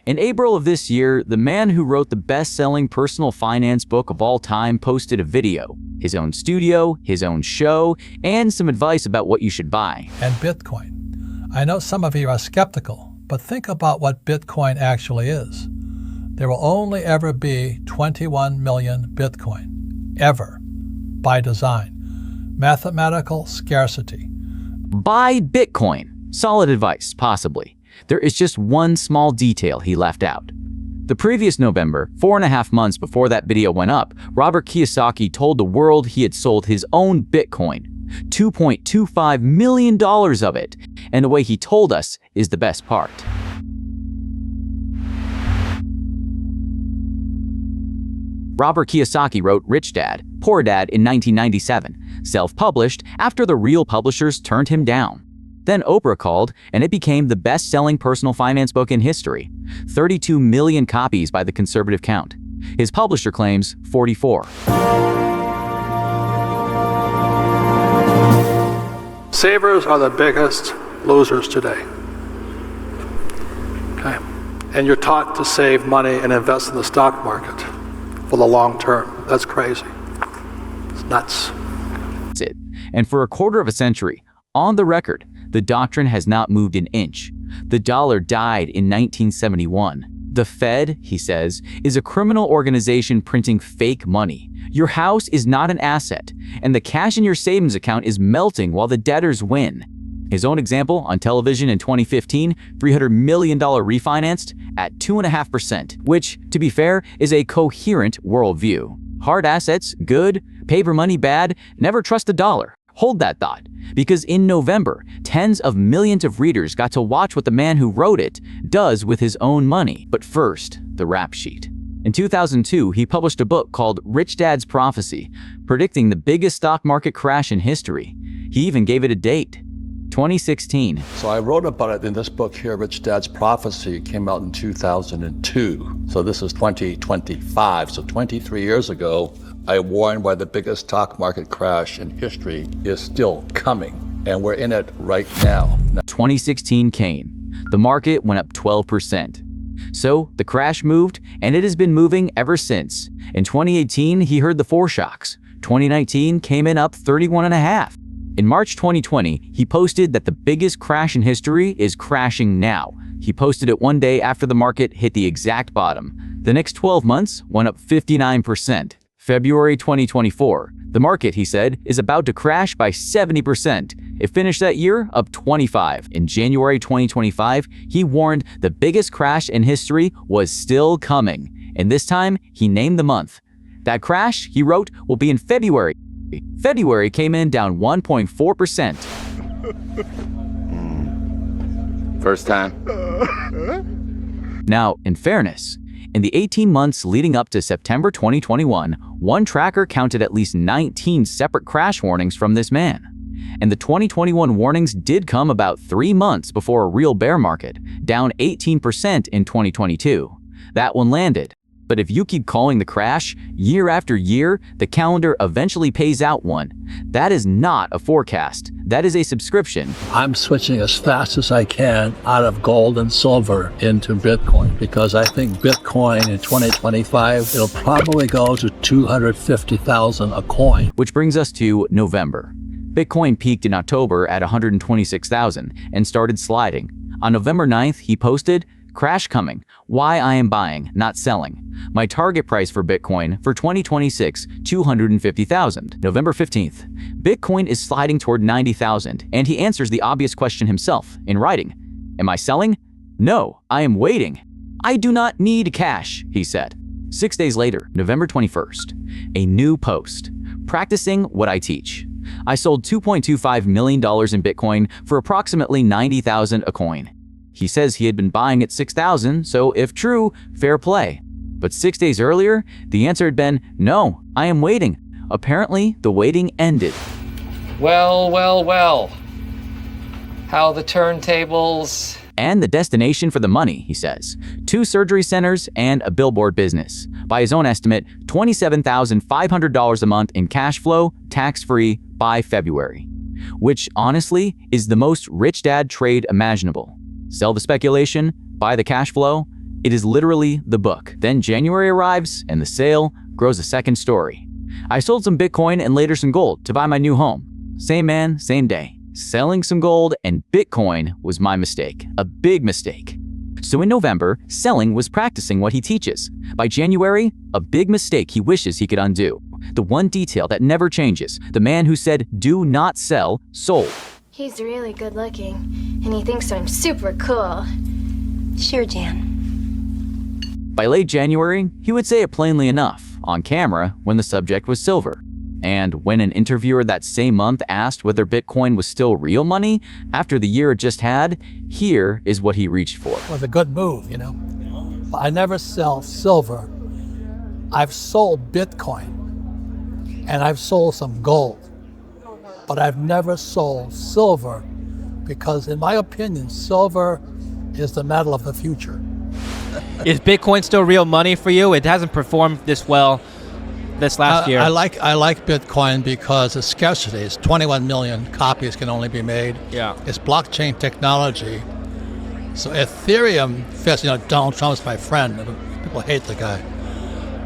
In April of this year, the man who wrote the best-selling personal finance book of all time posted a video, his own studio, his own show, and some advice about what you should buy. And Bitcoin. I know some of you are skeptical, but think about what Bitcoin actually is. There will only ever be 21 million Bitcoin. Ever. By design. Mathematical scarcity. Buy Bitcoin. Solid advice, possibly. There is just one small detail he left out. The previous November, 4.5 months before that video went up, Robert Kiyosaki told the world he had sold his own Bitcoin, $2.25 million of it, and the way he told us is the best part. Robert Kiyosaki wrote Rich Dad, Poor Dad in 1997, self-published after the real publishers turned him down. Then Oprah called, and it became the best-selling personal finance book in history. 32 million copies by the conservative count. His publisher claims 44. Savers are the biggest losers today. Okay? And you're taught to save money and invest in the stock market for the long term. That's crazy. It's nuts. That's it. And for a quarter of a century, on the record, the doctrine has not moved an inch. The dollar died in 1971. The Fed, he says, is a criminal organization printing fake money. Your house is not an asset, and the cash in your savings account is melting while the debtors win. His own example on television in 2015, $300 million refinanced at 2.5%, which, to be fair, is a coherent worldview. Hard assets, good. Paper money, bad. Never trust a dollar. Hold that thought, because in November, tens of millions of readers got to watch what the man who wrote it does with his own money. But first, the rap sheet. In 2002, he published a book called Rich Dad's Prophecy, predicting the biggest stock market crash in history. He even gave it a date, 2016. So I wrote about it in this book here, Rich Dad's Prophecy. It came out in 2002. So this is 2025. So 23 years ago, I warned why the biggest stock market crash in history is still coming, and we're in it right now. 2016 came. The market went up 12%. So the crash moved, and it has been moving ever since. In 2018, he heard the foreshocks. 2019 came in up 31.5%. In March 2020, he posted that the biggest crash in history is crashing now. He posted it one day after the market hit the exact bottom. The next 12 months went up 59%. February 2024, the market, he said, is about to crash by 70%. It finished that year up 25%. In January 2025, he warned the biggest crash in history was still coming. And this time, he named the month. That crash, he wrote, will be in February. February came in down 1.4%. First time. Now, in fairness, in the 18 months leading up to September 2021, one tracker counted at least 19 separate crash warnings from this man. And the 2021 warnings did come about 3 months before a real bear market, down 18% in 2022. That one landed. But if you keep calling the crash year after year, the calendar eventually pays out one. That is not a forecast. That is a subscription. I'm switching as fast as I can out of gold and silver into Bitcoin because I think Bitcoin in 2025, it'll probably go to 250,000 a coin. Which brings us to November. Bitcoin peaked in October at 126,000 and started sliding. On November 9th, he posted, "Crash coming. Why I am buying, not selling. My target price for Bitcoin for 2026, 250,000. November 15th. Bitcoin is sliding toward 90,000, and he answers the obvious question himself in writing. Am I selling? No, I am waiting. I do not need cash, he said. 6 days later, November 21st, a new post. Practicing what I teach. I sold $2.25 million in Bitcoin for approximately 90,000 a coin. He says he had been buying at 6,000, so if true, fair play. But 6 days earlier, the answer had been, no, I am waiting. Apparently, the waiting ended. Well, well, well. How the turntables... And the destination for the money, he says. 2 surgery centers and a billboard business. By his own estimate, $27,500 a month in cash flow, tax-free, by February. Which, honestly, is the most rich dad trade imaginable. Sell the speculation, buy the cash flow, It is literally the book. Then January arrives and the sale grows a second story. I sold some Bitcoin and later some gold to buy my new home. Same man, same day. Selling some gold and Bitcoin was my mistake, a big mistake. So in November, Selling was practicing what he teaches. By January, a big mistake he wishes he could undo. The one detail that never changes. The man who said, "Do not sell," sold. He's really good looking, and he thinks I'm super cool. Sure, Jan. By late January, he would say it plainly enough, on camera, when the subject was silver. And when an interviewer that same month asked whether Bitcoin was still real money after the year it just had, here is what he reached for. It was a good move, you know. I never sell silver. I've sold Bitcoin, and I've sold some gold. But I've never sold silver because, in my opinion, silver is the metal of the future. Is Bitcoin still real money for you? It hasn't performed this well this last year. I like Bitcoin because it's scarcity. It's 21 million copies can only be made. Yeah. It's blockchain technology. So Ethereum fits, Donald Trump's my friend. People hate the guy.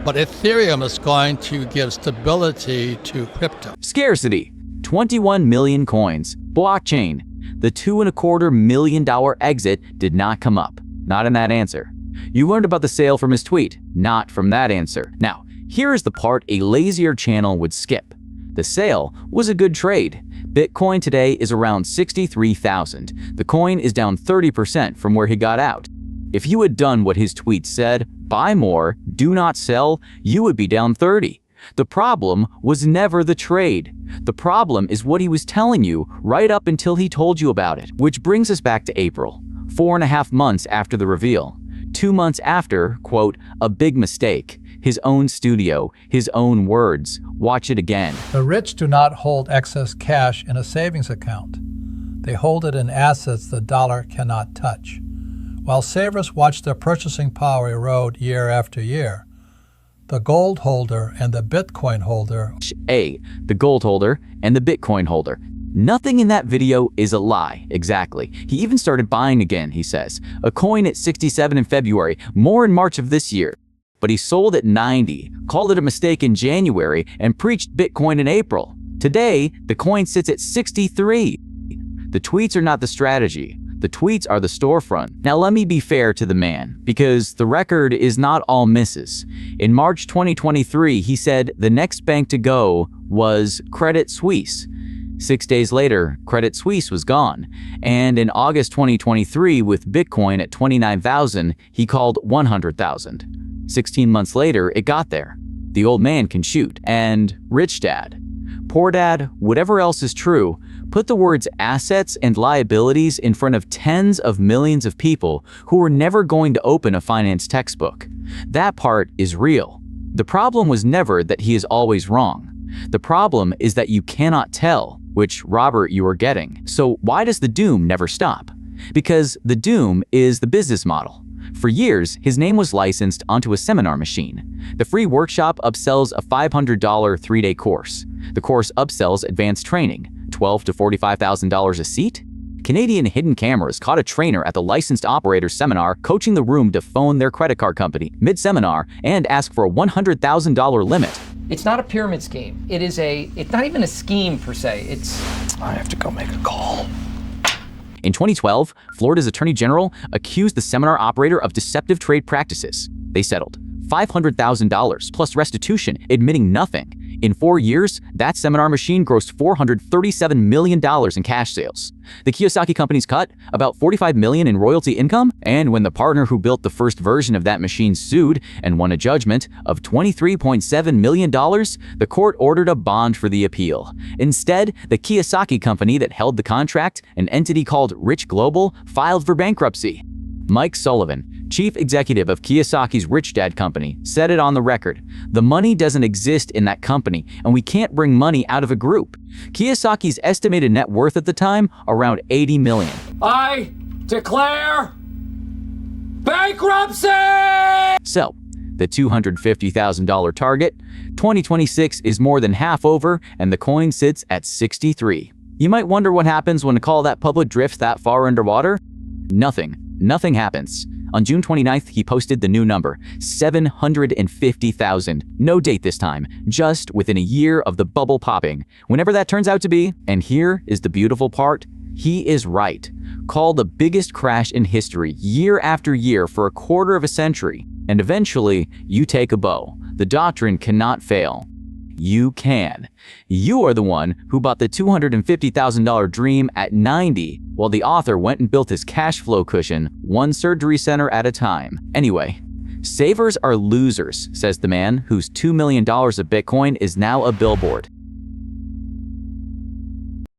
But Ethereum is going to give stability to crypto. Scarcity, 21 million coins, blockchain. The $2.25 million exit did not come up. Not in that answer. You learned about the sale from his tweet, not from that answer. Now, here is the part a lazier channel would skip. The sale was a good trade. Bitcoin today is around 63,000. The coin is down 30% from where he got out. If you had done what his tweet said, buy more, do not sell, you would be down 30. The problem was never the trade. The problem is what he was telling you right up until he told you about it. Which brings us back to April, 4.5 months after the reveal. 2 months after, quote, a big mistake. His own studio, his own words. Watch it again. The rich do not hold excess cash in a savings account. They hold it in assets the dollar cannot touch. While savers watch their purchasing power erode year after year, the gold holder and the Bitcoin holder. A, the gold holder and the Bitcoin holder. Nothing in that video is a lie, exactly. He even started buying again, he says. A coin at 67 in February, more in March of this year. But he sold at 90, called it a mistake in January, and preached Bitcoin in April. Today, the coin sits at 63. The tweets are not the strategy. The tweets are the storefront. Now let me be fair to the man, because the record is not all misses. In March 2023, he said the next bank to go was Credit Suisse. 6 days later, Credit Suisse was gone. And in August 2023, with Bitcoin at 29,000, he called 100,000. 16 months later, it got there. The old man can shoot. And rich dad, poor dad, whatever else is true, put the words assets and liabilities in front of tens of millions of people who were never going to open a finance textbook. That part is real. The problem was never that he is always wrong. The problem is that you cannot tell which Robert you are getting. So why does the doom never stop? Because the doom is the business model. For years, his name was licensed onto a seminar machine. The free workshop upsells a $500 3-day course. The course upsells advanced training, $12,000 to $45,000 a seat. Canadian hidden cameras caught a trainer at the licensed operator seminar coaching the room to phone their credit card company mid-seminar and ask for a $100,000 limit. It's not a pyramid scheme. It's not even a scheme per se. I have to go make a call. In 2012, Florida's Attorney General accused the seminar operator of deceptive trade practices. They settled $500,000 plus restitution, admitting nothing. In 4 years, that seminar machine grossed $437 million in cash sales. The Kiyosaki company's cut about $45 million in royalty income, and when the partner who built the first version of that machine sued and won a judgment of $23.7 million, the court ordered a bond for the appeal. Instead, the Kiyosaki company that held the contract, an entity called Rich Global, filed for bankruptcy. Mike Sullivan, chief executive of Kiyosaki's Rich Dad company, said it on the record. The money doesn't exist in that company, and we can't bring money out of a group. Kiyosaki's estimated net worth at the time, around $80 million. I declare bankruptcy! So, the $250,000 target, 2026 is more than half over, and the coin sits at 63. You might wonder what happens when a call that public drifts that far underwater? Nothing. nothing happens. On June 29th, he posted the new number, 750,000. No date this time, just within a year of the bubble popping. Whenever that turns out to be, and here is the beautiful part, he is right. Called the biggest crash in history year after year for a quarter of a century. And eventually, you take a bow. The doctrine cannot fail. You can. You are the one who bought the $250,000 dream at 90, while the author went and built his cash flow cushion, one surgery center at a time. Anyway, savers are losers, says the man whose $2 million of Bitcoin is now a billboard.